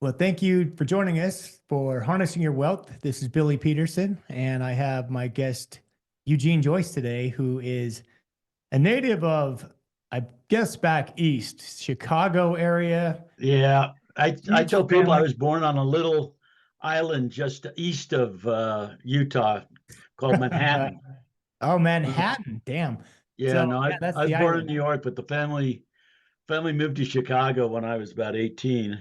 Well, thank you for joining us for Harnessing Your Wealth. This is Billy Peterson, and I have my guest, Eugene Joyce, today, who is a native of, I guess, back east, Chicago area. Yeah, I Huge tell people I family. was born on a little island just east of Utah called Manhattan. Oh, Uh, Manhattan. Damn. yeah, So, no, yeah, that's I was the born in island. New York, but the family moved to Chicago when I was about 18,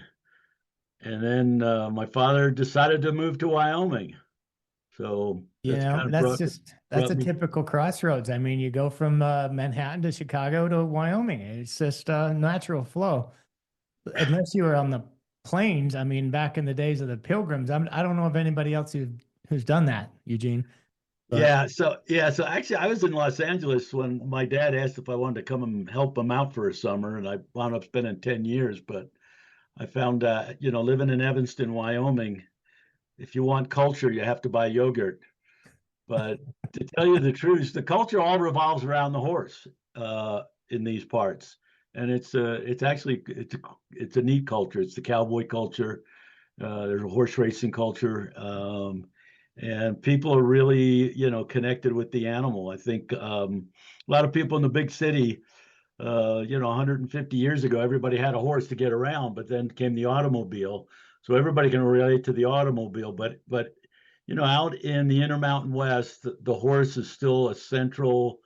and then my father decided to move to Wyoming. So You that's know, kind of that's brought a me typical crossroads. I mean, you go from Manhattan to Chicago to Wyoming. It's just a natural flow. Unless you were on the plains. I mean, back in the days of the Pilgrims, I don't know of anybody else who's done that, Eugene. But So actually I was in Los Angeles when my dad asked if I wanted to come and help him out for a summer, and I wound up spending 10 years, but I found, living in Evanston, Wyoming, if you want culture, you have to buy yogurt. But to tell you the truth, the culture all revolves around the horse in these parts, and it's a neat culture. It's the cowboy culture. There's a horse racing culture, and people are really, connected with the animal. I think a lot of people in the big city 150 years ago, everybody had a horse to get around, but then came the automobile. So everybody can relate to the automobile, but out in the Intermountain West, the horse is still a central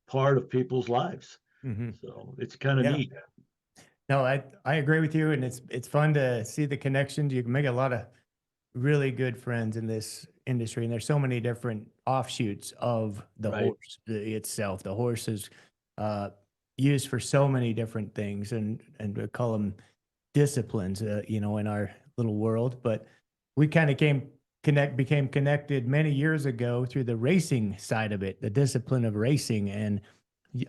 part of people's lives. mhm. So it's kind of Yeah, neat. no, I agree with you, and it's fun to see the connections. You can make a lot of really good friends in this industry, and there's so many different offshoots of the Right. horse itself. The horse is uh, used for so many different things, and we call them disciplines, in our little world. But we kind of became connected many years ago through the racing side of it, the discipline of racing. And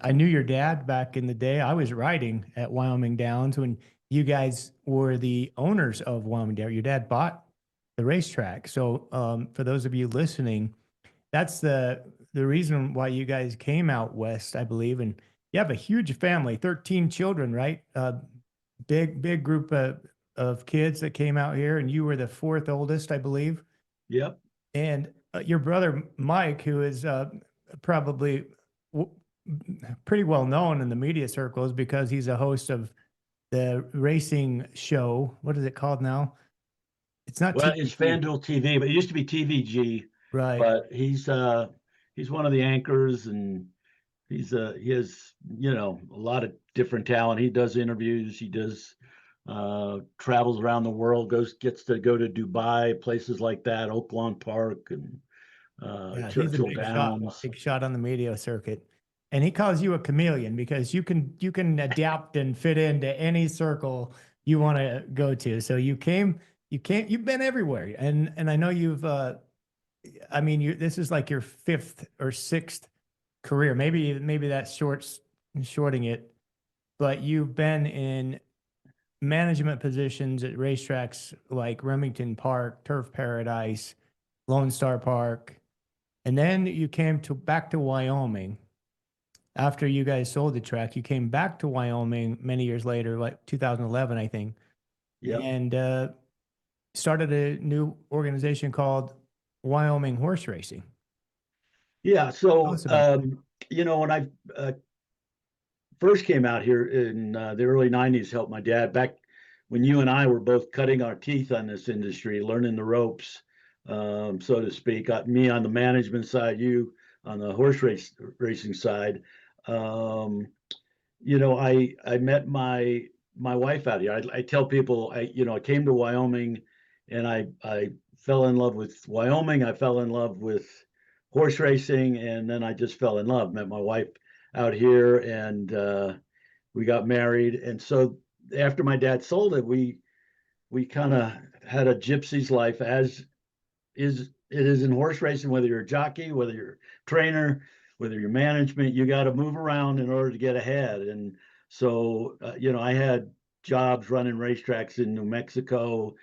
I knew your dad back in the day. I was riding at Wyoming Downs when you guys were the owners of Wyoming Downs. Your dad bought the racetrack. So for those of you listening, that's the reason why you guys came out west, I believe. And you have a huge family, 13 children, right? Big group of kids that came out here, and you were the fourth oldest, I believe. Yep. And your brother Mike, who is probably w- pretty well known in the media circles because he's a host of the racing show. What is it called now? It's not Well, it's TVG, FanDuel TV, but it used to be TVG. right? But he's one of the anchors, and he has a lot of different talent. He does interviews. He does travels around the world. Gets to go to Dubai, places like that, Oaklawn Park, and Yeah, he's a Churchill Downs. big shot on the media circuit. And he calls you a chameleon because you can adapt and fit into any circle you want to go to. So you've been everywhere. And I know you've I mean this is like your fifth or sixth career. Maybe that's shorting it, but you've been in management positions at racetracks like Remington Park, Turf Paradise, Lone Star Park, and then you came to back to Wyoming after you guys sold the track. You came back to Wyoming many years later, like 2011, I think, Yep. and started a new organization called Wyoming Horse Racing. Yeah. Tell So us about that. when I first came out here in the early '90s, helped my dad back when you and I were both cutting our teeth on this industry, learning the ropes, so to speak. Me on the management side, you on the racing side. Um, I met my wife out here. I tell people I came to Wyoming, and I fell in love with Wyoming. I fell in love with horse racing, and then I just fell in love. Met my wife out here, and we got married. And so after my dad sold it, we kind of had a gypsy's life, as it is in horse racing. Whether you're a jockey, whether you're a trainer, whether you're management, you got to move around in order to get ahead. And so I had jobs running racetracks in New Mexico,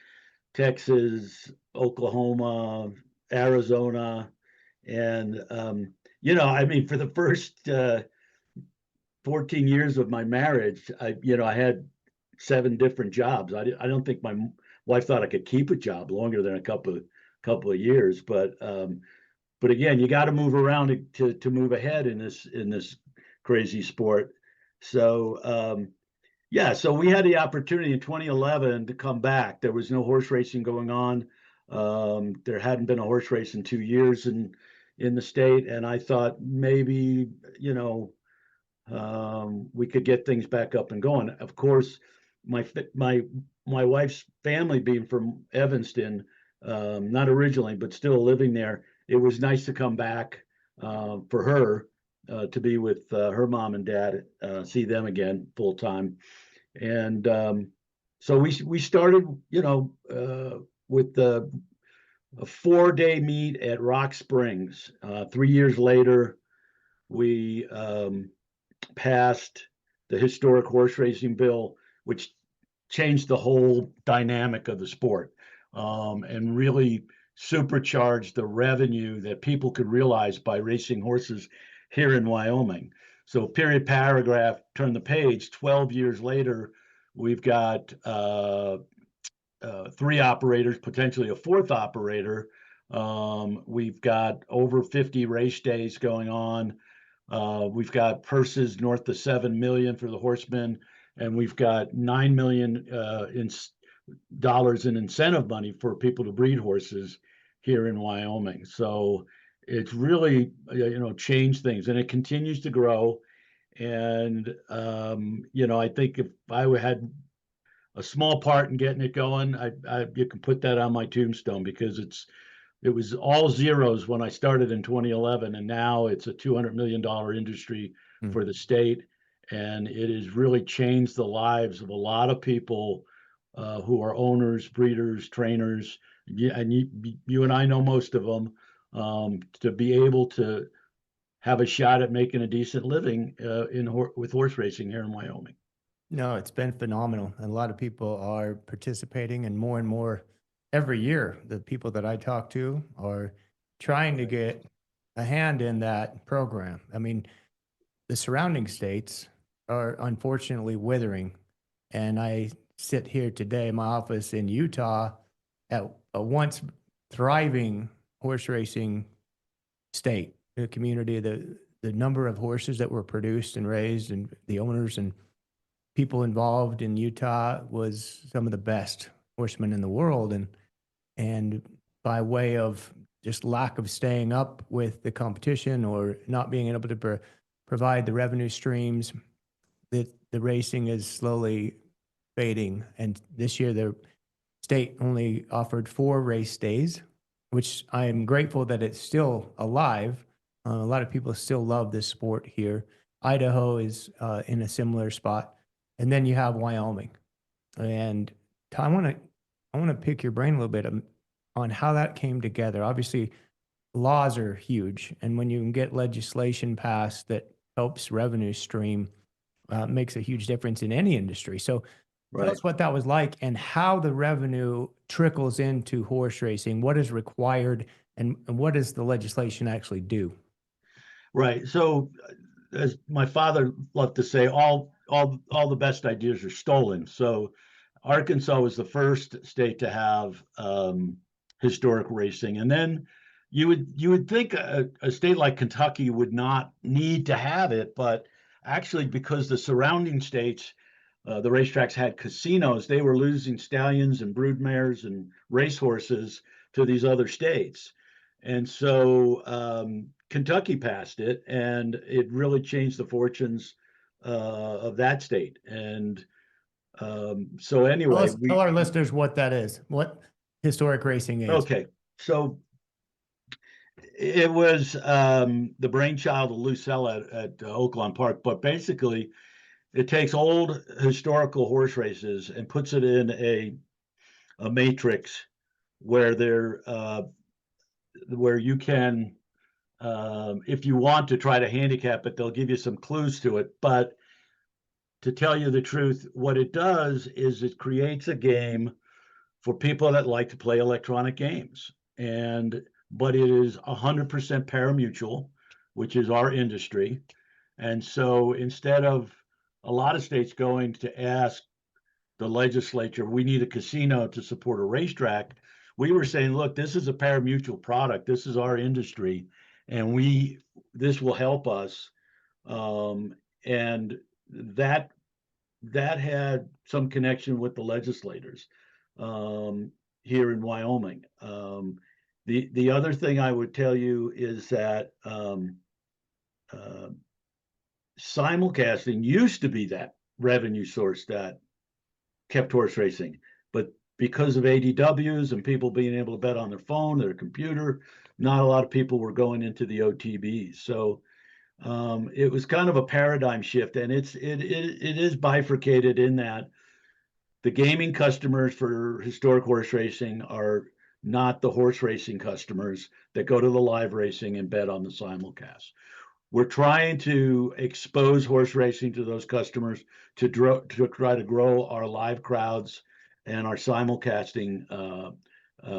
Texas, Oklahoma, Arizona, and I mean, for the first 14 years of my marriage, I had 7 different jobs. I don't think wife thought I could keep a job longer than a couple of years, but again, you got to move around to move ahead in this crazy sport. So yeah, so we had the opportunity in 2011 to come back. There was no horse racing going on. There hadn't been a horse race in 2 years in the state, and I thought maybe, we could get things back up and going. Of course, my my my wife's family being from Evanston, not originally, but still living there, it was nice to come back for her to be with her mom and dad, see them again full time. And so we started, with a 4-day meet at Rock Springs. 3 years later, we passed the historic horse racing bill, which changed the whole dynamic of the sport, and really supercharged the revenue that people could realize by racing horses here in Wyoming. So, period, paragraph, turn the page. 12 years later, we've got 3 operators, potentially a fourth operator. We've got over 50 race days going on. We've got purses north of 7 million for the horsemen, and we've got 9 million in dollars in incentive money for people to breed horses here in Wyoming. So it's really changed things, and it continues to grow. And I think if I had a small part in getting it going, you can put that on my tombstone, because it was all zeros when I started in 2011, and now it's a $200 million industry for the state. And it has really changed the lives of a lot of people who are owners, breeders, trainers. And you and I know most of them, to be able to have a shot at making a decent living with horse racing here in Wyoming. No, it's been phenomenal. And a lot of people are participating, and more every year. The people that I talk to are trying to get a hand in that program. I mean, the surrounding states are unfortunately withering. And I sit here today in my office in Utah at a once thriving horse racing state, the community, the number of horses that were produced and raised, and the owners and people involved in Utah was some of the best horsemen in the world. And by way of just lack of staying up with the competition or not being able to provide the revenue streams, that the racing is slowly fading. And this year, the state only offered 4 race days, which I am grateful that it's still alive. A lot of people still love this sport here. Idaho is in a similar spot. And then you have Wyoming. And I want to pick your brain a little bit on how that came together. Obviously, laws are huge, and when you can get legislation passed that helps revenue stream, makes a huge difference in any industry. So tell us what that was like and how the revenue trickles into horse racing. What is required, and what does the legislation actually do? Right. So, as my father loved to say, all the best ideas are stolen. So, Arkansas was the first state to have historic racing, and then you would think a state like Kentucky would not need to have it, but actually, because the surrounding states, the racetracks had casinos, they were losing stallions and broodmares and racehorses to these other states. And so Kentucky passed it, and it really changed the fortunes of that state. And so anyway, Tell our listeners what that is, what historic racing is. Okay, so it was the brainchild of Lucelle at Oaklawn Park, but basically it takes old historical horse races and puts it in a matrix where where you can, if you want to try to handicap it, they'll give you some clues to it. But to tell you the truth, what it does is it creates a game for people that like to play electronic games. But it is 100% parimutuel, which is our industry. And so instead of a lot of states going to ask the legislature, we need a casino to support a racetrack. We were saying, look, this is a pari-mutuel product. This is our industry, and this will help us. And that had some connection with the legislators here in Wyoming. The other thing I would tell you is that simulcasting used to be that revenue source that kept horse racing, but because of ADWs and people being able to bet on their phone, their computer, not a lot of people were going into the OTBs. So it was kind of a paradigm shift, and it is bifurcated in that the gaming customers for historic horse racing are not the horse racing customers that go to the live racing and bet on the simulcast. We're trying to expose horse racing to those customers to try to grow our live crowds and our simulcasting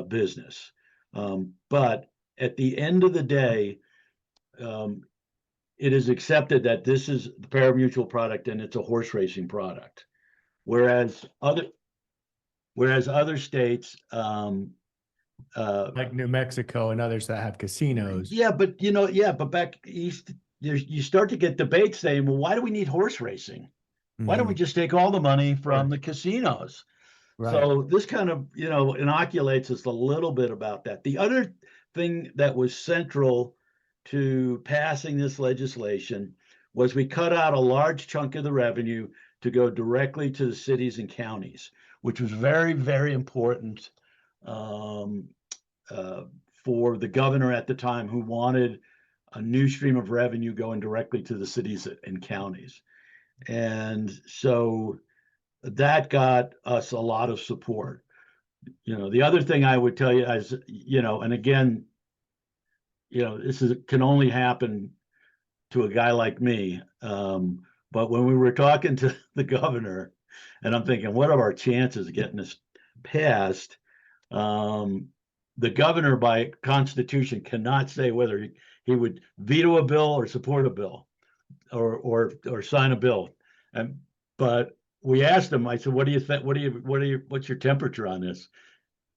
business. But at the end of the day, it is accepted that this is the pari-mutuel product and it's a horse racing product. Whereas other states, like New Mexico and others that have casinos. yeah, but back east, you start to get debates saying, well, why do we need horse racing? Why don't we just take all the money from the casinos? Right. So this kind of, inoculates us a little bit about that. The other thing that was central to passing this legislation was we cut out a large chunk of the revenue to go directly to the cities and counties, which was very, very important for the governor at the time, who wanted a new stream of revenue going directly to the cities and counties. And so that got us a lot of support. The other thing I would tell you is, and again, this can only happen to a guy like me. But when we were talking to the governor, and I'm thinking, what are our chances of getting this passed? The governor, by constitution, cannot say whether he would veto a bill or support a bill, or sign a bill. But we asked him. I said, "What do you think? What's your temperature on this?"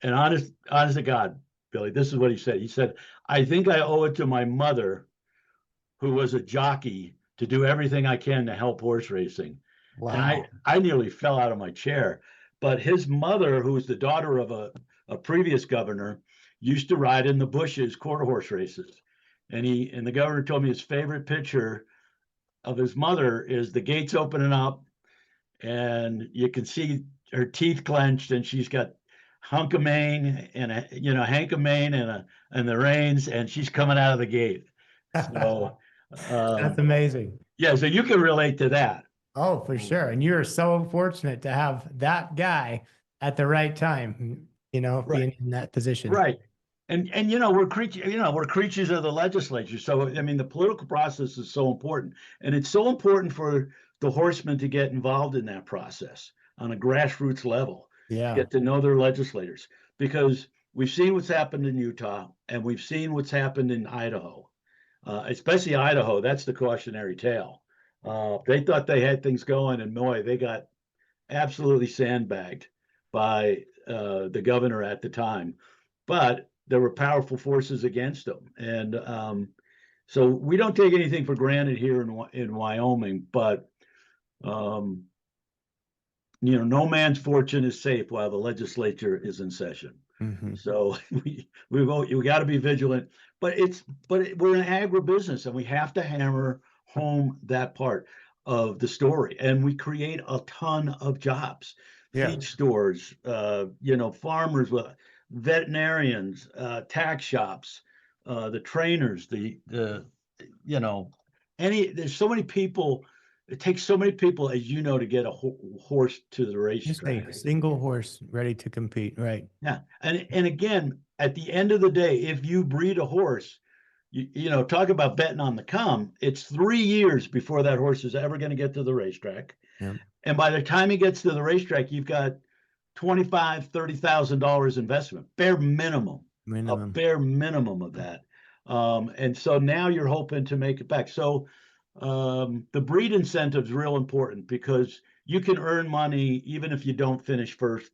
And honest to God, Billy, this is what he said. He said, "I think I owe it to my mother, who was a jockey, to do everything I can to help horse racing." Wow. And I nearly fell out of my chair. But his mother, who was the daughter of a previous governor, used to ride in the bushes quarter horse races. And the governor told me his favorite picture of his mother is the gates opening up, and you can see her teeth clenched, and she's got hunk of mane and hank of mane and the reins, and she's coming out of the gate. So That's amazing. yeah, so you can relate to that. Oh, for sure. And you're so fortunate to have that guy at the right time, being in that position. Right. And we're creatures of the legislature. So I mean, the political process is so important, and it's so important for the horsemen to get involved in that process on a grassroots level. Yeah. Get to know their legislators, because we've seen what's happened in Utah, and we've seen what's happened in Idaho, especially Idaho. That's the cautionary tale. They thought they had things going, and boy, they got absolutely sandbagged by the governor at the time. But there were powerful forces against them, and so we don't take anything for granted here in Wyoming. But no man's fortune is safe while the legislature is in session. Mm-hmm. So we got to be vigilant. But we're in agribusiness, and we have to hammer home that part of the story. And we create a ton of jobs, feed stores, farmers, veterinarians, tax shops, the trainers, there's so many people. It takes so many people, as you know, to get a horse to the racetrack. Just a single horse ready to compete, right? Yeah, and again, at the end of the day, if you breed a horse, talk about betting on the come. It's 3 years before that horse is ever going to get to the racetrack. Yep. And by the time he gets to the racetrack, you've got $25,000-$30,000 investment, bare minimum, a bare minimum of that. And so now you're hoping to make it back. So the breed incentive is real important, because you can earn money even if you don't finish first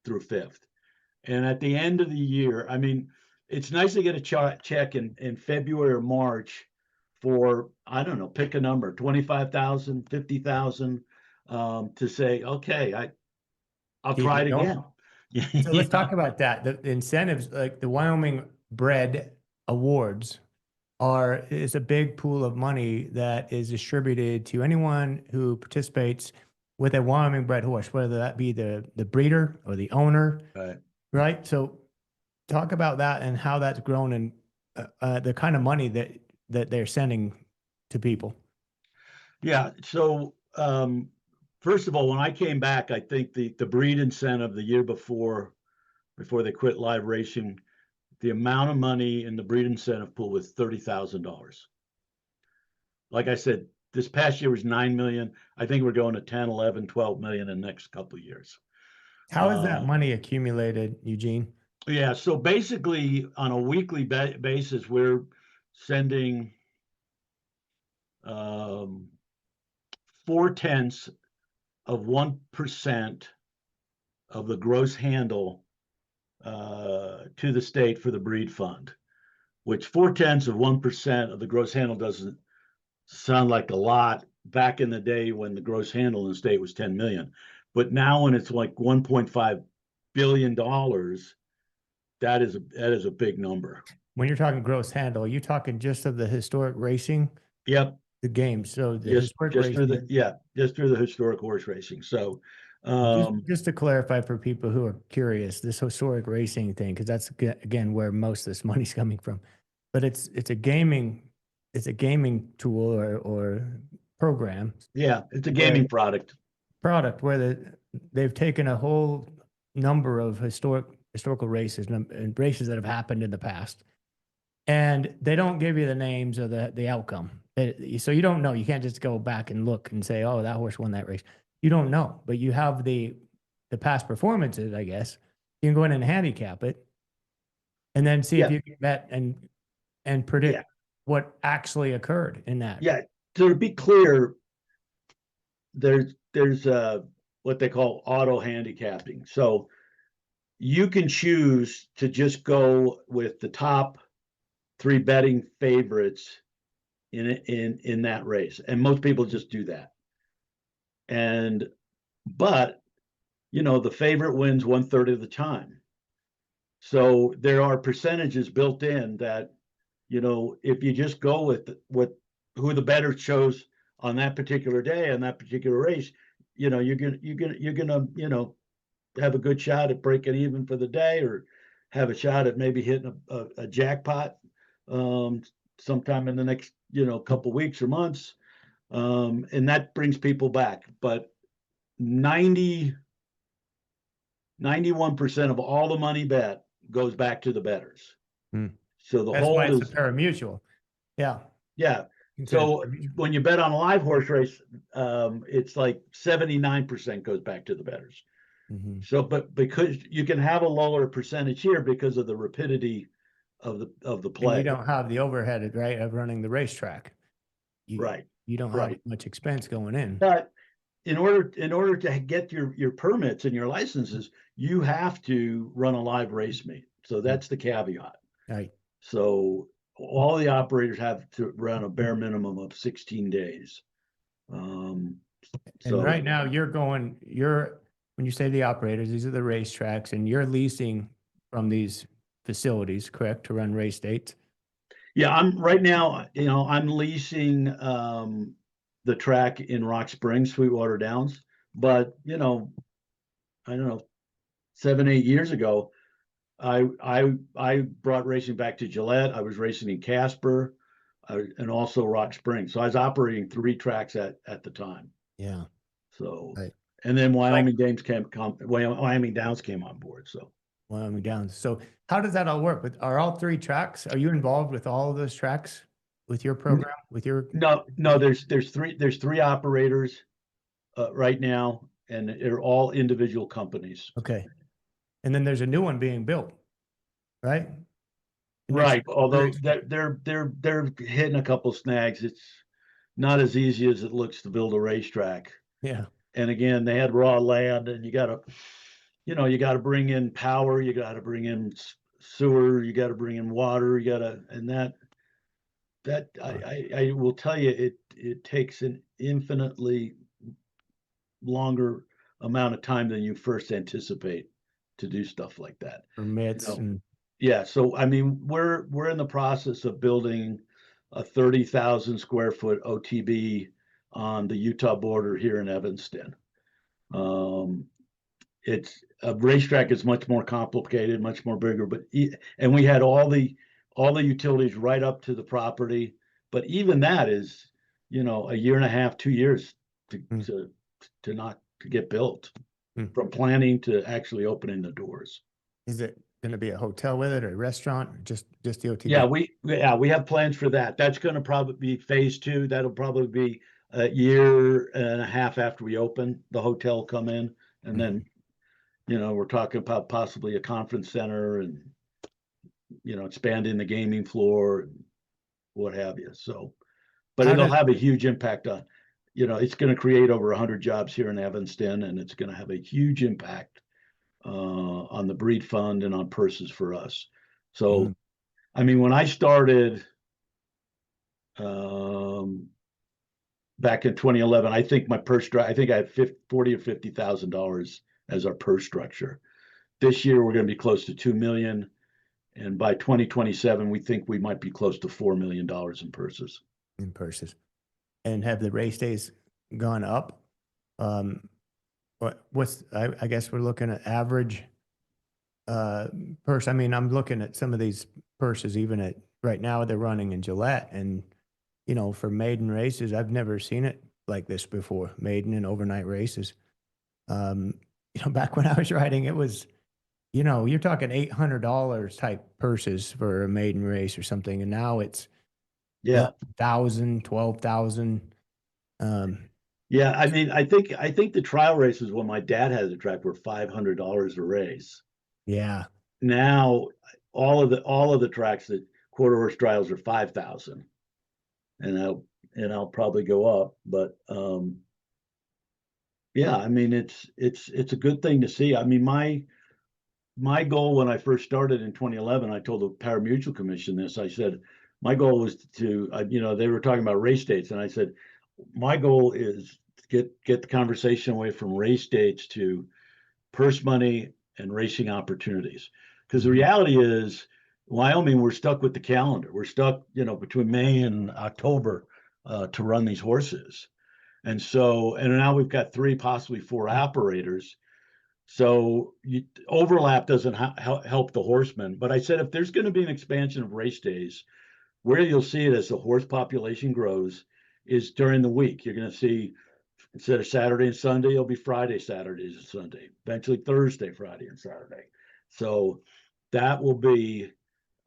through fifth. And at the end of the year, I mean, it's nice to get a check in February or March for, I don't know, pick a number, 25,000, 50,000, to say, okay, I'll Keep try it it going. again. So let's talk Yeah. about that. The incentives, like the Wyoming Bread Awards, is a big pool of money that is distributed to anyone who participates with a Wyoming bred horse, whether that be the breeder or the owner, Right. right? So talk about that and how that's grown and the kind of money that they're sending to people. Yeah. So, first of all, when I came back, I think the breed incentive the year before they quit live racing, the amount of money in the breed incentive pool was $30,000. Like I said, this past year was 9 million. I think we're going to 10, 11, 12 million in the next couple of years. How is that money accumulated, Eugene? Yeah. So basically, on a weekly basis, we're sending, um, 0.4% of the gross handle, to the state for the breed fund, which 0.4% of the gross handle doesn't sound like a lot back in the day when the gross handle in the state was 10 million. But now when it's like $1.5 billion, that is a big number. When you're talking gross handle, are you talking just of the historic racing, Yep. the games? So the Just historic just through racing, just through the historic horse racing. So, just to clarify for people who are curious, this historic racing thing, because that's again where most of this money's coming from. But it's a gaming tool or program yeah, it's a where gaming product. they've taken a whole number of historical races and races that have happened in the past, and they don't give you the names or the outcome. So you don't know. You can't just go back and look and say, "Oh, that horse won that race." You don't know, but you have the past performances. I guess you can go in and handicap it, and then see if Yeah, you can bet and yeah, predict what actually occurred in that. yeah. So to be clear, there's what they call auto handicapping. So you can choose to just go with the top three betting favorites in that race, and most people just do that. And but the favorite wins 1/3 of the time. So there are percentages built in that, if you just go with who the better chose on that particular day on that particular race, you're gonna have a good shot at breaking even for the day, or have a shot at maybe hitting a jackpot, um, sometime in the next couple weeks or months, and that brings people back. But 91% of all the money bet goes back to the bettors. Hmm. So the That's why hold it's a is, parimutual. Yeah, yeah. considered So parimutual. when you bet on a live horse race, it's like 79% goes back to the bettors. Mhm. So, but because you can have a lower percentage here because of the rapidity of the And you play. don't have the overhead, right, of running the racetrack. You Right, you don't have right. much expense going in. But in order to get your permits and your licenses, you have to run a live race meet. So Mm. that's the caveat. Right. So all the operators have to run a bare minimum of 16 days. Um, And so right now when you say the operators, these are the racetracks, and you're leasing from these facilities, correct, to run race dates? yeah, I'm right now, I'm leasing, the track in Rock Springs, Sweetwater Downs. But I don't know, 7, 8 years ago, I brought racing back to Gillette. I was racing in Casper, and also Rock Springs. So I was operating three tracks at the time. Yeah. So, Right. and then Like Wyoming Downs came on board. So Wyoming Downs. So how does that all work? Are all three tracks? Are you involved with all of those tracks with your program, with your no, no, there's three operators, right now, and they're all individual companies. okay. And then there's a new one being built, right? The next Right. Although race. they're hitting a couple snags. It's not as easy as it looks to build a racetrack. Yeah. And again, they had raw land, and you got to bring in power, you got to bring in sewer, you got to bring in water, and that I will tell you, it takes an infinitely longer amount of time than you first anticipate to do stuff like that. You Permits know, and yeah. So I mean, we're in the process of building a 30,000 square foot OTB on the Utah border here in Evanston. Um, it's a racetrack is much more complicated, much more bigger, and we had all the utilities right up to the property. But even that is, a year and a half, 2 years to mm, to to not to get built, mm. from planning to actually opening the doors. Is it going to be a hotel with it or a restaurant or just the Yeah, OTB? we have plans for that. That's going to probably be phase two. That'll probably be a year and a half after we open the hotel come in, and Mhm. then we're talking about possibly a conference center and expanding the gaming floor and what have you. So, but How it'll does have a huge impact on, it's going to create over 100 jobs here in Evanston, and it's going to have a huge impact on the breed fund and on purses for us. Mhm. So, I mean, when I started um, back in 2011, I think I think I had 40 or $50,000 as our purse structure. This year, we're going to be close to 2 million. And by 2027, we think we might be close to $4 million in purses. in purses? And have the race days gone up? Um, I guess we're looking at average uh, purse. I mean, I'm looking at some of these purses, even at right now they're running in Gillette, and for maiden races, I've never seen it like this before. Maiden and overnight races. Um, back when I was riding, it was you're talking $800 type purses for a maiden race or something, and now it's Yeah. 1,000, 12,000. Um, Yeah. I mean, I think the trial races when my dad had the track were $500 a race. yeah, Now all of the tracks that quarter horse trials are 5,000, and I'll probably go up. But yeah, I mean it's a good thing to see. I mean, my goal when I first started in 2011, I told the Pari-Mutuel Commission this. I said my goal was to, they were talking about race dates, and I said my goal is to get the conversation away from race dates to purse money and racing opportunities. Because the mhm. reality is, Wyoming, we're stuck with the calendar. We're stuck, between May and October to run these horses, and now we've got three, possibly four operators. So overlap doesn't help the horsemen. But I said if there's going to be an expansion of race days, where you'll see it as the horse population grows is during the week. You're going to see, instead of Saturday and Sunday, it'll be Friday, Saturdays, and Sunday, eventually Thursday, Friday, and Saturday. So that will be,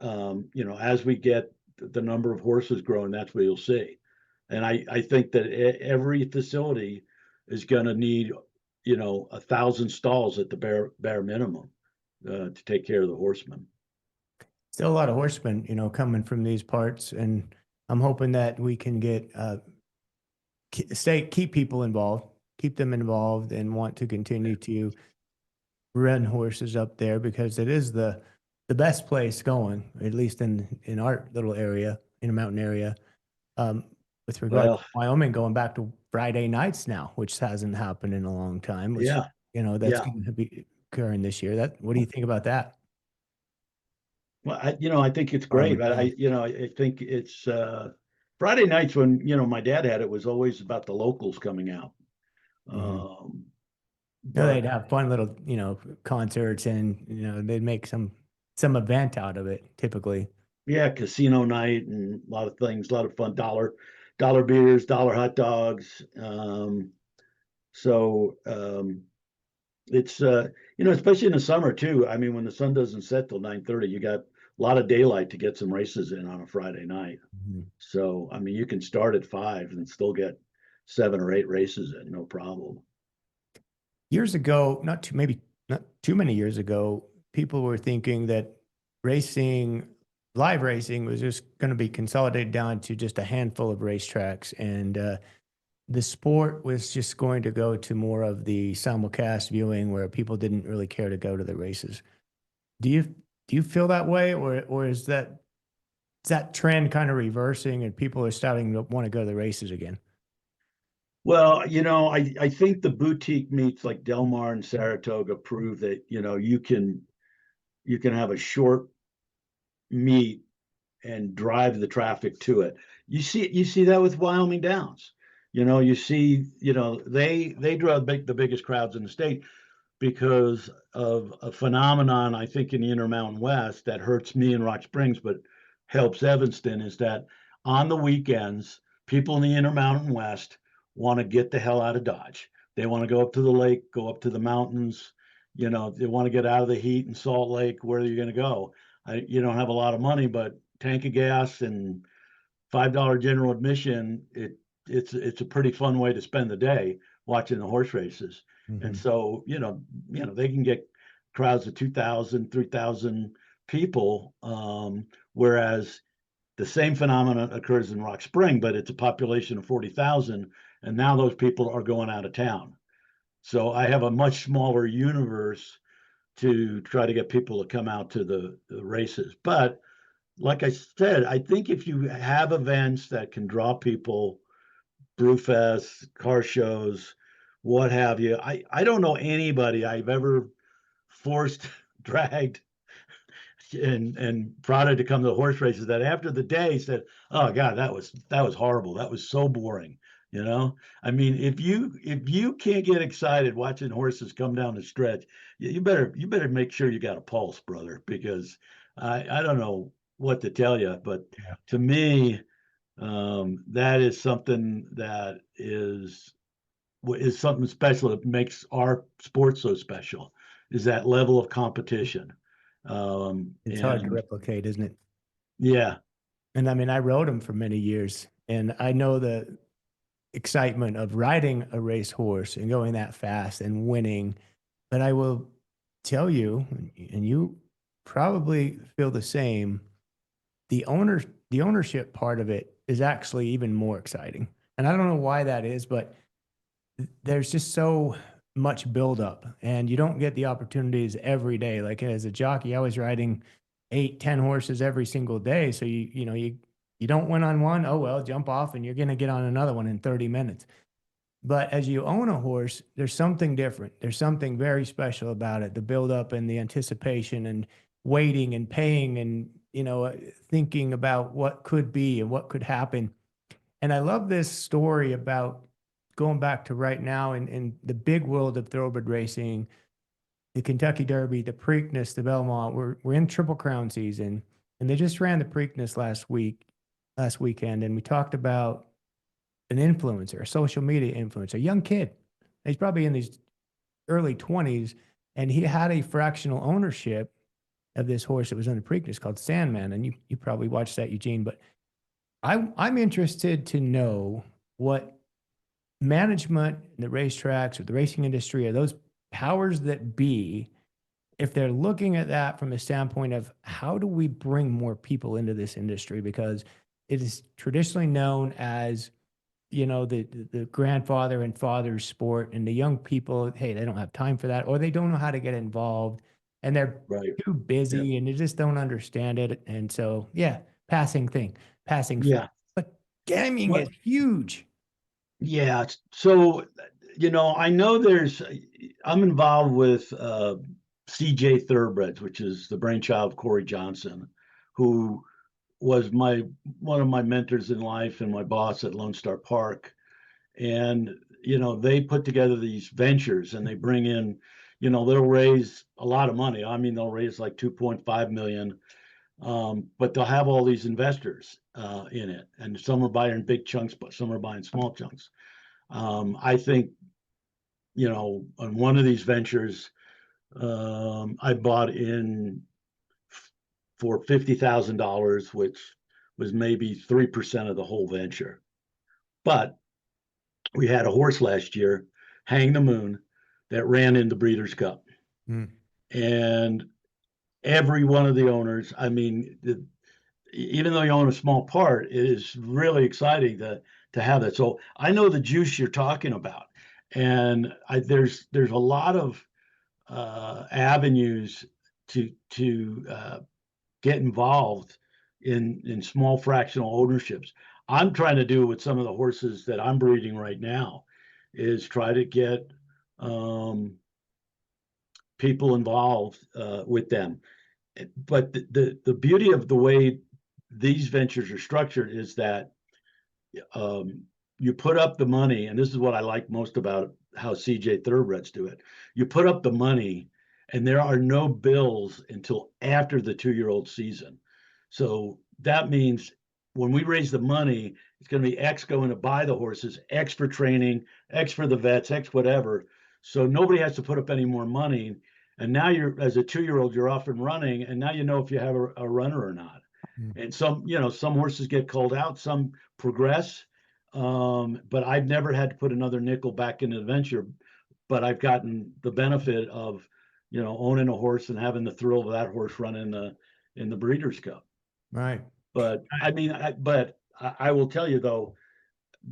as we get the number of horses growing, that's what you'll see. And I think that every facility is going to need, 1,000 stalls at the bare minimum to take care of the horsemen. Still a lot of horsemen, coming from these parts, and I'm hoping that we can get keep people involved, keep them involved, and want to continue to run horses up there because it is the best place going, at least in our little area, in a mountain area. Um, with regard to Well, Wyoming going back to Friday nights now, which hasn't happened in a long time, which yeah, that's yeah. going to be occurring this year. What do you think about that? Well, I think it's great. Farmington. I think it's Friday nights when, my dad had it was always about the locals coming out. Hmm. Um, No, but they'd have fun little, concerts, and they'd make some event out of it typically. yeah, casino night and a lot of things, a lot of fun, dollar beers, dollar hot dogs. So it's especially in the summer too. I mean, when the sun doesn't set till 9:30, you got a lot of daylight to get some races in on a Friday night. Mhm. So I mean, you can start at 5 and still get 7 or 8 races in, no problem. Years ago, maybe not too many years ago, people were thinking that racing, live racing, was just going to be consolidated down to just a handful of racetracks, and the sport was just going to go to more of the simulcast viewing where people didn't really care to go to the races. Do you do you feel that way, or is that trend kind of reversing and people are starting to want to go to the races again? Well, I think the boutique meets like Del Mar and Saratoga prove that, you can have a short meet and drive the traffic to it. You see that with Wyoming Downs. You see, they draw the biggest crowds in the state because of a phenomenon, I think, in the Intermountain West that hurts me in Rock Springs, but helps Evanston, is that on the weekends, people in the Intermountain West want to get the hell out of Dodge. They want to go up to the lake, go up to the mountains. They want to get out of the heat in Salt Lake. Where are you going to go? You don't have a lot of money, but tank of gas and $5 general admission, it's a pretty fun way to spend the day watching the horse races. And Mhm. so, they can get crowds of 2,000, 3,000 people. Whereas the same phenomenon occurs in Rock Spring, but it's a population of 40,000. And now those people are going out of town. So I have a much smaller universe to try to get people to come out to the races. But like I said, I think if you have events that can draw people, brewfests, car shows, what have you, I don't know anybody I've ever forced, dragged, and prodded to come to the horse races that after the day said, "Oh God, that was horrible. That was so boring." I mean, if you can't get excited watching horses come down the stretch, you better make sure you got a pulse, brother, because I don't know what to tell you, but Yeah. to me, that is something that is something special that makes our sport so special, is that level of competition. It's hard to And replicate, isn't it? yeah, And I mean, I rode them for many years, and I know the excitement of riding a race horse and going that fast and winning. But I will tell you, and you probably feel the same, the owner, the ownership part of it is actually even more exciting. And I don't know why that is, but there's just so much buildup, and you don't get the opportunities every day. Like as a jockey, I was riding 8, 10 horses every single day. So you don't win on one. Oh well, jump off, and you're gonna get on another one in 30 minutes. But as you own a horse, there's something different. There's something very special about it. The buildup and the anticipation and waiting and paying and thinking about what could be and what could happen. And I love this story about going back to right now in the big world of thoroughbred racing, the Kentucky Derby, the Preakness, the Belmont. We're in Triple Crown season, and they just ran the Preakness last weekend, and we talked about an influencer, a social media influencer, a young kid. He's probably in his early 20s, and he had a fractional ownership of this horse that was in the Preakness called Sandman. And you probably watched that, Eugene. But I'm interested to know what management in the racetracks or the racing industry or those powers that be, if they're looking at that from a standpoint of how do we bring more people into this industry, because it is traditionally known as the grandfather and father's sport, and the young people, hey, they don't have time for that, or they don't know how to get involved, and they're right. too Yeah. busy and they just don't understand it. And so yeah, passing Yeah. but gaming is Well, huge. yeah. So, I know I'm involved with CJ Thoroughbreds, which is the brainchild of Corey Johnson, who was one of my mentors in life and my boss at Lone Star Park. And they put together these ventures, and they bring in, they'll raise a lot of money. I mean, they'll raise like 2.5 million, but they'll have all these investors in it, and some are buying big chunks, but some are buying small chunks. I think, on one of these ventures, I bought in for $50,000, which was maybe 3% of the whole venture. But we had a horse last year, Hang the Moon, that ran in the Breeders' Cup. Mm. And every one of the owners, I mean, even though you own a small part, it is really exciting to have that. So I know the juice you're talking about, and there's a lot of avenues to get involved in small fractional ownerships. I'm trying to do with some of the horses that I'm breeding right now is try to get people involved with them. But the beauty of the way these ventures are structured is that you put up the money, and this is what I like most about how CJ Thoroughbreds do it. You put up the money, and there are no bills until after the 2-year-old season. So that means when we raise the money, it's going to be X going to buy the horses, X for training, X for the vets, X whatever. So nobody has to put up any more money. And now you're, as a 2-year-old, you're off and running, and now you know if you have a runner or not. Mm. And some horses get called out, some progress. But I've never had to put another nickel back in an adventure, but I've gotten the benefit of, owning a horse and having the thrill of that horse run in the Breeders' Cup. Right. But I mean, I will tell you though,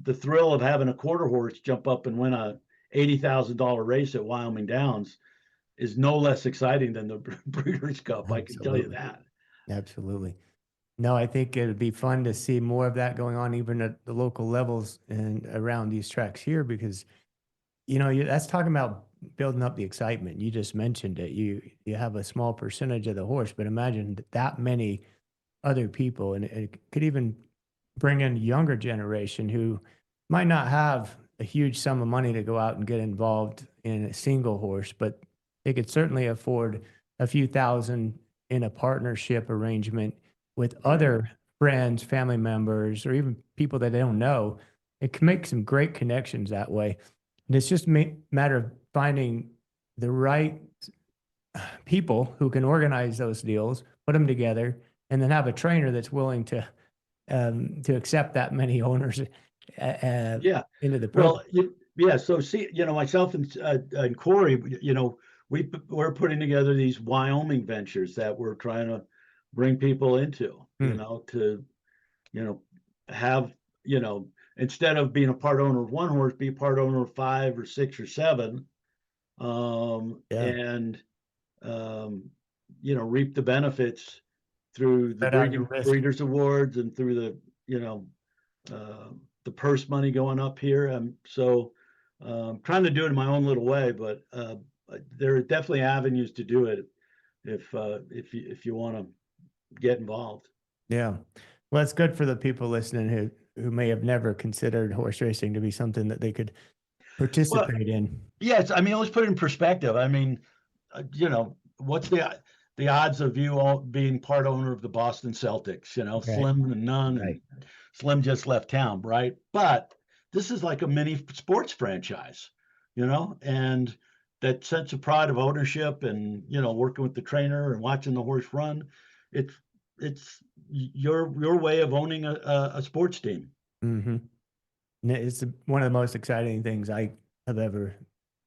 the thrill of having a quarter horse jump up and win a $80,000 race at Wyoming Downs is no less exciting than the Breeders' Cup. I can tell you Absolutely. that. Absolutely. No, I think it'd be fun to see more of that going on even at the local levels and around these tracks here because that's talking about building up the excitement. You just mentioned it. You have a small percentage of the horse, but imagine that many other people, and it could even bring in younger generation who might not have a huge sum of money to go out and get involved in a single horse, but they could certainly afford a few thousand in a partnership arrangement with other friends, family members, or even people that they don't know. It can make some great connections that way. And it's just a matter of finding the right people who can organize those deals, put them together, and then have a trainer that's willing to accept that many owners Yeah. into the program. Well, yeah. So see, myself and Corey, we're putting together these Wyoming ventures that we're trying to bring people into, to, have, instead of being a part owner of one horse, be a part owner of 5 or 6 or 7, Yeah. and, reap the benefits through the Spread out your risk. breeders awards and through the purse money going up here. So trying to do it in my own little way, but there are definitely avenues to do it if you want to get involved. Yeah. Well, it's good for the people listening who may have never considered horse racing to be something that they could Well, participate in. yes, I mean, let's put it in perspective. I mean, what's the odds of you all being part owner of the Boston Celtics? Right. Slim and none, Right. and Slim just left town, right? But this is like a mini sports franchise, and that sense of pride of ownership and working with the trainer and watching the horse run, it's your way of owning a sports team. Mm-hmm. It's one of the most exciting things I have ever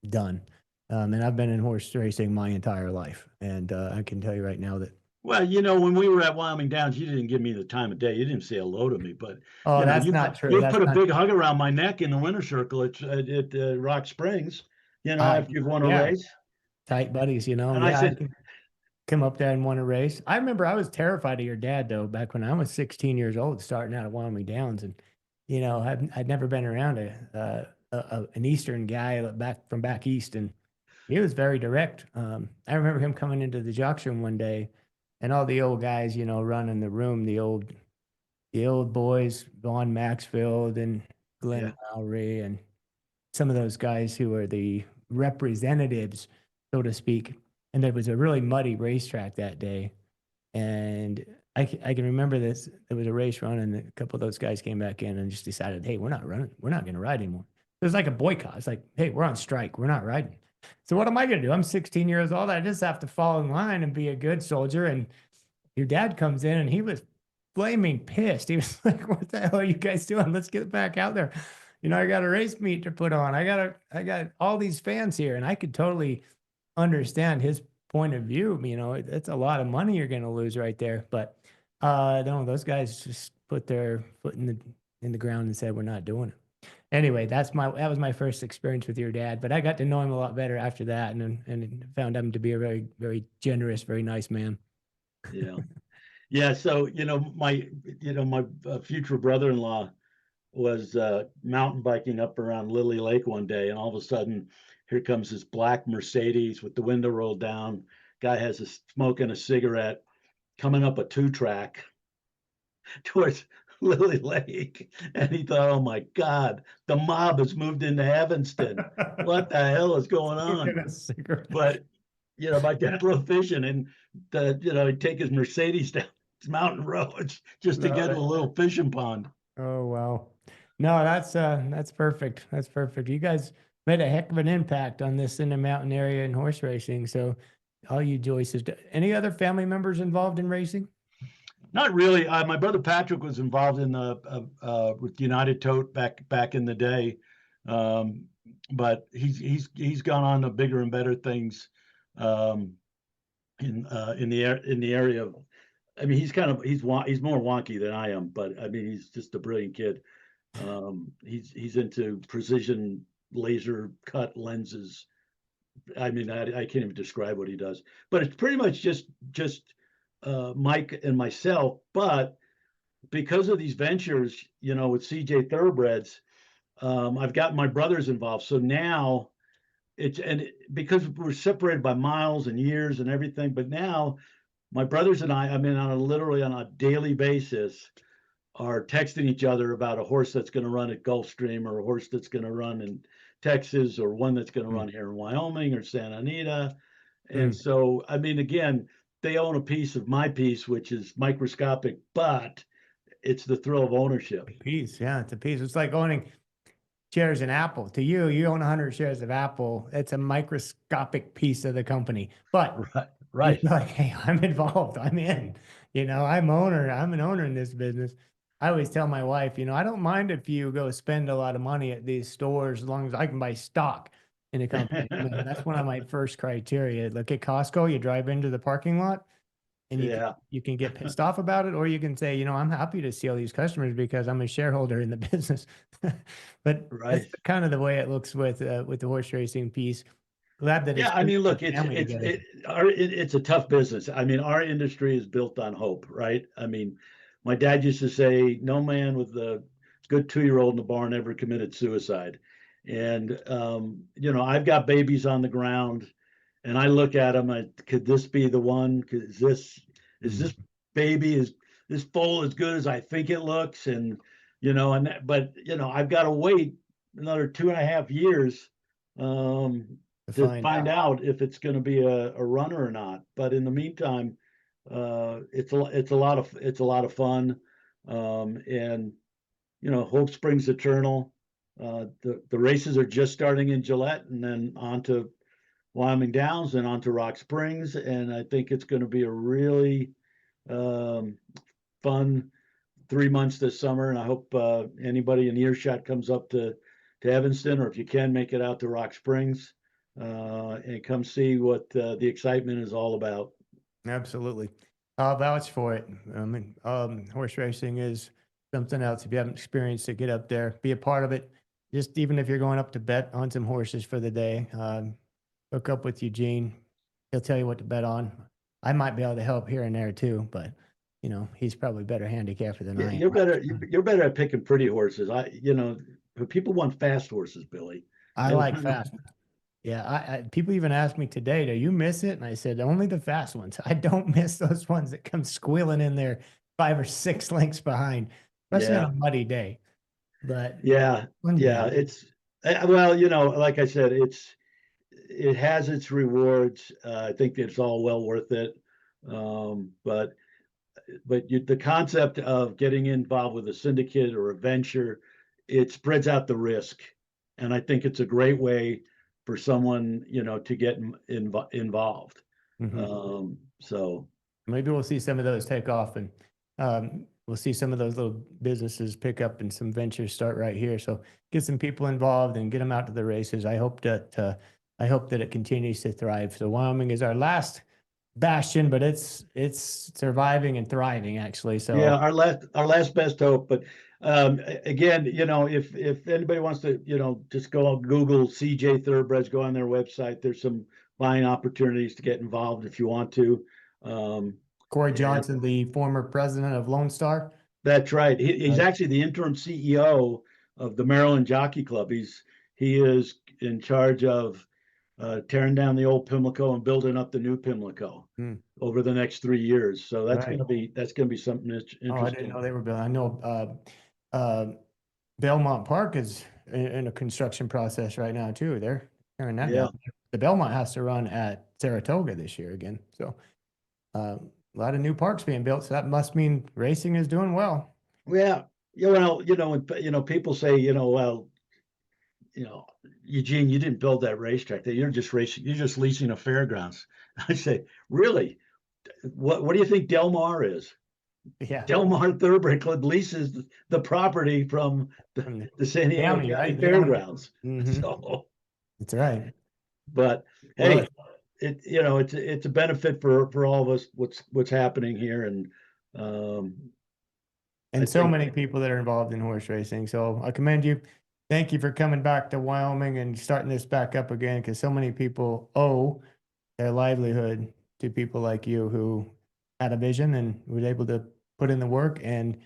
done. And I've been in horse racing my entire life. And I can tell you right now that. Well, when we were at Wyoming Downs, you didn't give me the time of day. You didn't say hello to me, but Oh, that's not true. you That's put a not big hug around my neck in the winter circle at Rock Springs. After you've won a yeah, race, tight buddies, and I Yeah, I said, could come up there and won a race. I remember I was terrified of your dad though, back when I was 16 years old, starting out at Wyoming Downs, and I'd never been around an Eastern guy back east, and he was very direct. I remember him coming into the jock room one day, and all the old guys, running the room, the old boys, Vaughn Maxfield and Glenn yeah, Lowry, and some of those guys who are the representatives, so to speak. And there was a really muddy racetrack that day. And I can remember this. There was a race run, and a couple of those guys came back in and just decided, hey, we're not running. We're not going to ride anymore. It was like a boycott. It's like, hey, we're on strike. We're not riding. So what am I going to do? I'm 16 years old. I just have to fall in line and be a good soldier. And your dad comes in, and he was flaming pissed. He was like, what the hell are you guys doing? Let's get back out there. I got a race meet to put on. I got all these fans here. And I could totally understand his point of view. It's a lot of money you're going to lose right there. But no, those guys just put their foot in in the ground and said, we're not doing it. Anyway, that was my first experience with your dad, but I got to know him a lot better after that, and found him to be a very, very generous, very nice man. Yeah. Yeah. So, my future brother-in-law was mountain biking up around Lily Lake one day, and all of a sudden, here comes this black Mercedes with the window rolled down. Guy has a smoking a cigarette coming up a 2-track towards Lily Lake, and he thought, "Oh my God, the mob has moved into Evanston. What the hell is going on?" Smoking a cigarette. But my dad loved fishing, and he'd take his Mercedes down mountain roads just to No, get to a little fishing pond. oh wow. No, that's perfect. That's perfect. You guys made a heck of an impact on this in the mountain area and horse racing. So all you Joyces, any other family members involved in racing? Not really. My brother Patrick was involved in the with United Tote back in the day, um, but he's gone on to bigger and better things um, in the area of. I mean, he's more wonky than I am, but I mean, he's just a brilliant kid. He's into precision laser cut lenses. I mean, I can't even describe what he does, but it's pretty much just Mike and myself. But because of these ventures, with CJ Thoroughbreds, I've got my brothers involved. So now because we're separated by miles and years and everything, but now my brothers and I mean, literally on a daily basis, are texting each other about a horse that's going to run at Gulfstream, or a horse that's going to run in Texas, or one that's going to Mm, run here in Wyoming or Santa Anita. And mm. so, I mean, again, they own a piece of my piece, which is microscopic, but it's the thrill of ownership. Piece, yeah, it's a piece. It's like owning shares in Apple. To you, you own 100 shares of Apple. It's a microscopic piece of the company, but Right, you're right. like, hey, I'm involved. I'm in. I'm owner. I'm an owner in this business. I always tell my wife, I don't mind if you go spend a lot of money at these stores as long as I can buy stock in a company. That's one of my first criteria. Look at Costco. You drive into the parking lot, and Yeah, you can get pissed off about it, or you can say, I'm happy to see all these customers because I'm a shareholder in the business. But that's right. kind of the way it looks with the horse racing piece. Glad that Yeah, it's I bringing mean, the look, family together. it's a tough business. I mean, our industry is built on hope, right? I mean, my dad used to say, "No man with a good 2-year-old in the barn ever committed suicide." And I've got babies on the ground, and I look at them. Could this be the one? Is Mm, this baby is this foal as good as I think it looks? But I've got to wait another 2.5 years. Um, to to find find out. out if it's going to be a runner or not. But in the meantime, it's a lot of fun, and hope springs eternal. The races are just starting in Gillette, and then on to Wyoming Downs, and on to Rock Springs, and I think it's going to be a really um, fun 3 months this summer. And I hope anybody in earshot comes up to Evanston, or if you can make it out to Rock Springs, and come see what the excitement is all about. Absolutely. I'll vouch for it. I mean, horse racing is something else. If you haven't experienced it, get up there, be a part of it. Just even if you're going up to bet on some horses for the day, hook up with Eugene. He'll tell you what to bet on. I might be able to help here and there too, but he's probably better handicapper than Yeah, I you're am. better. You're better at picking pretty horses. But people want fast horses, Billy. I They like want fast. Yeah, people even ask me today, do you miss it? And I said, only the fast ones. I don't miss those ones that come squealing in there 5 or 6 lengths behind, especially on yeah, a muddy day. But yeah, fun to yeah. be. Well, like I said, it has its rewards. I think it's all well worth it. But the concept of getting involved with a syndicate or a venture, it spreads out the risk, and I think it's a great way for someone to get involved. Mhm. So Maybe we'll see some of those take off, and we'll see some of those little businesses pick up and some ventures start right here. So get some people involved and get them out to the races. I hope that it continues to thrive. So Wyoming is our last bastion, but it's surviving and thriving actually. yeah, So our last best hope. But Again, if anybody wants to, just go on Google CJ Thoroughbreds, go on their website. There's some buying opportunities to get involved if you want to. Corey And Johnson, the former president of Lone Star. that's right. He's Right. actually the interim CEO of the Maryland Jockey Club. He is in charge of tearing down the old Pimlico and building up the new Pimlico Hmm. over the next 3 years. So that's Right. gonna be something that's Oh, I didn't interesting. know they were building. I know Belmont Park is in a construction process right now too. They're tearing that Yeah. down. The Belmont has to run at Saratoga this year again. So a lot of new parks being built. So that must mean racing is doing well. Yeah. When people say, well, Eugene, you didn't build that racetrack. That you're just racing. You're just leasing a fairgrounds. I say, really? What do you think Del Mar is? Yeah. Del Mar Thoroughbred Club leases the property from From the the San Diego county, County right? They own it. Fairgrounds. Hmm. So, That's right. but Well, hey, it's a benefit for all of us. What's happening here, and um, I and so think, many people that are involved in horse racing. So I commend you. Thank you for coming back to Wyoming and starting this back up again because so many people owe their livelihood to people like you who had a vision and was able to put in the work and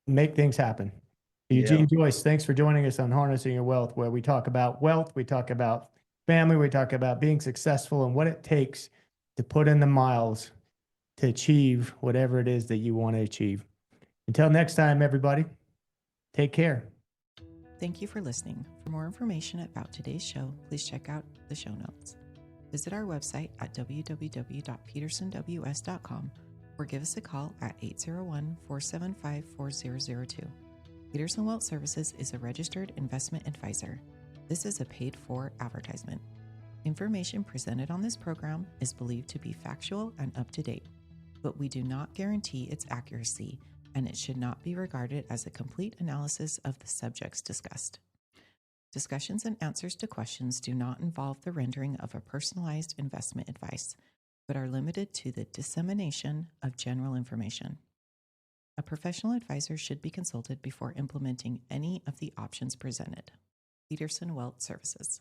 make things happen. yeah, Eugene Joyce, thanks for joining us on Harnessing Your Wealth, where we talk about wealth, we talk about family, we talk about being successful and what it takes to put in the miles to achieve whatever it is that you want to achieve. Until next time, everybody, take care. Thank you for listening. For more information about today's show, please check out the show notes. Visit our website at www.petersonws.com or give us a call at 801-475-4002. Peterson Wealth Services is a registered investment advisor. This is a paid-for advertisement. Information presented on this program is believed to be factual and up-to-date, but we do not guarantee its accuracy, and it should not be regarded as a complete analysis of the subjects discussed. Discussions and answers to questions do not involve the rendering of a personalized investment advice, but are limited to the dissemination of general information. A professional advisor should be consulted before implementing any of the options presented. Peterson Wealth Services.